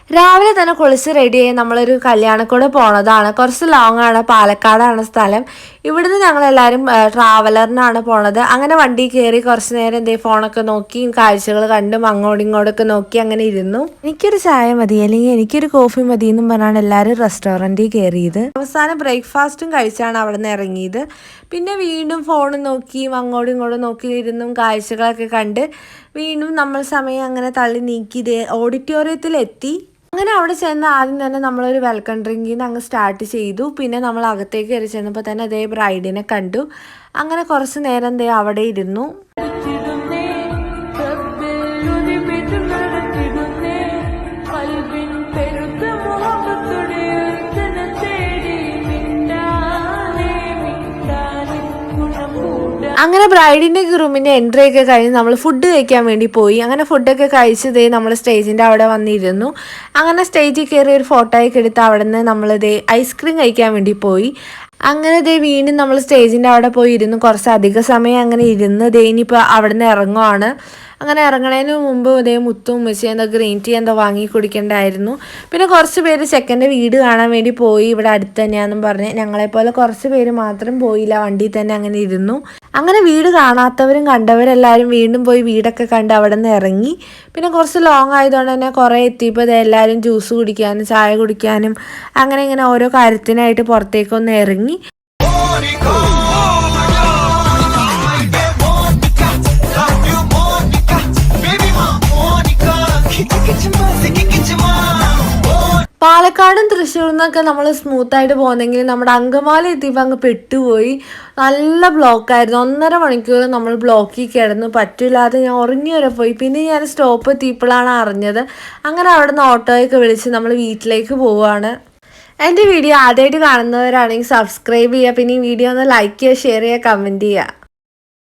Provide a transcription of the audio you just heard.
രാവിലെ തന്നെ കുളിച്ച് റെഡിയായി നമ്മളൊരു കല്യാണക്കൂടെ പോണതാണ്. കുറച്ച് ലോങ് ആണ്, പാലക്കാടാണ് സ്ഥലം. ഇവിടുന്ന് ഞങ്ങളെല്ലാവരും ട്രാവലറിനാണ് പോണത്. അങ്ങനെ വണ്ടി കയറി കുറച്ച് നേരം എന്തേ ഫോണൊക്കെ നോക്കി കാഴ്ചകൾ കണ്ടും അങ്ങോട്ടും ഇങ്ങോട്ടൊക്കെ നോക്കി അങ്ങനെ ഇരുന്നു. എനിക്കൊരു ചായ മതി അല്ലെങ്കിൽ എനിക്കൊരു കോഫി മതി എന്നും പറഞ്ഞാണ് എല്ലാവരും റെസ്റ്റോറൻറ്റിൽ കയറിയത്. അവസാനം ബ്രേക്ക്ഫാസ്റ്റും കഴിച്ചാണ് അവിടെ നിന്ന് ഇറങ്ങിയത്. പിന്നെ വീണ്ടും ഫോൺ നോക്കിയും അങ്ങോട്ടും ഇങ്ങോട്ടും നോക്കിയിരുന്നും കാഴ്ചകളൊക്കെ കണ്ട് വീണ്ടും നമ്മൾ സമയം അങ്ങനെ തള്ളി നീക്കി ഓഡിറ്റോറിയത്തിലെത്തി. അങ്ങനെ അവിടെ ചെന്ന് ആദ്യം തന്നെ നമ്മളൊരു വെൽക്കം ഡ്രിങ്കിൽ നിന്ന് അങ്ങ് സ്റ്റാർട്ട് ചെയ്തു. പിന്നെ നമ്മൾ അകത്തേക്ക് കയറി ചെന്നപ്പോൾ തന്നെ അതേ ബ്രൈഡിനെ കണ്ടു. അങ്ങനെ കുറച്ച് നേരം അവിടെ ഇരുന്നു. അങ്ങനെ ബ്രൈഡിൻ്റെ ഗ്രൂമിൻ്റെ എൻട്രി ഒക്കെ കഴിഞ്ഞ് നമ്മൾ ഫുഡ് കഴിക്കാൻ വേണ്ടി പോയി. അങ്ങനെ ഫുഡൊക്കെ കഴിച്ചതേ നമ്മൾ സ്റ്റേജിൻ്റെ അവിടെ വന്നിരുന്നു. അങ്ങനെ സ്റ്റേജിൽ കയറി ഒരു ഫോട്ടോയൊക്കെ എടുത്ത് അവിടെ നിന്ന് നമ്മളിതേ ഐസ്ക്രീം കഴിക്കാൻ വേണ്ടി പോയി. അങ്ങനെ വീണ്ടും നമ്മൾ സ്റ്റേജിൻ്റെ അവിടെ പോയി ഇരുന്നു. കുറച്ചധികം സമയം അങ്ങനെ ഇരുന്ന് ഇനിയിപ്പോൾ അവിടെ നിന്ന് ഇറങ്ങുവാണ്. അങ്ങനെ ഇറങ്ങണതിന് മുമ്പ് മുത്തും ഉമ്മച്ചി എന്താ ഗ്രീൻ ടീ എന്താ വാങ്ങി കുടിക്കേണ്ടായിരുന്നു. പിന്നെ കുറച്ച് പേര് ചെക്കൻ്റെ വീട് കാണാൻ വേണ്ടി പോയി. ഇവിടെ അടുത്ത് തന്നെയാണെന്നും പറഞ്ഞ് ഞങ്ങളെപ്പോലെ കുറച്ച് പേര് മാത്രം പോയില്ല, വണ്ടിയിൽ തന്നെ അങ്ങനെ ഇരുന്നു. അങ്ങനെ വീട് കാണാത്തവരും കണ്ടവരെല്ലാവരും വീണ്ടും പോയി വീടൊക്കെ കണ്ട് അവിടെ നിന്ന് ഇറങ്ങി. പിന്നെ കുറച്ച് ലോങ് ആയതുകൊണ്ട് തന്നെ കുറേ എത്തിയപ്പോൾ എല്ലാവരും ജ്യൂസ് കുടിക്കാനും ചായ കുടിക്കാനും അങ്ങനെ ഇങ്ങനെ ഓരോ കാര്യത്തിനായിട്ട് പുറത്തേക്കൊന്ന് ഇറങ്ങി. പാലക്കാടും തൃശ്ശൂരിൽ നിന്നൊക്കെ നമ്മൾ സ്മൂത്തായിട്ട് പോകുന്നെങ്കിൽ നമ്മുടെ അങ്കമാലി എത്തിയപ്പോൾ അങ്ങ് പെട്ടുപോയി. നല്ല ബ്ലോക്കായിരുന്നു. 1.5 മണിക്കൂർ നമ്മൾ ബ്ലോക്കിൽ കിടന്നു. പറ്റില്ലാതെ ഞാൻ ഉറങ്ങി വരെ പോയി. പിന്നെ ഞാൻ സ്റ്റോപ്പ് എത്തിയപ്പോഴാണ് അറിഞ്ഞത്. അങ്ങനെ അവിടെ നിന്ന് ഓട്ടോയൊക്കെ വിളിച്ച് നമ്മൾ വീട്ടിലേക്ക് പോവുകയാണ്. എൻ്റെ വീഡിയോ ആദ്യമായിട്ട് കാണുന്നവരാണെങ്കിൽ സബ്സ്ക്രൈബ് ചെയ്യുക. പിന്നെ ഈ വീഡിയോ ഒന്ന് ലൈക്ക് ചെയ്യുക, ഷെയർ ചെയ്യുക, കമൻറ്റ് ചെയ്യുക.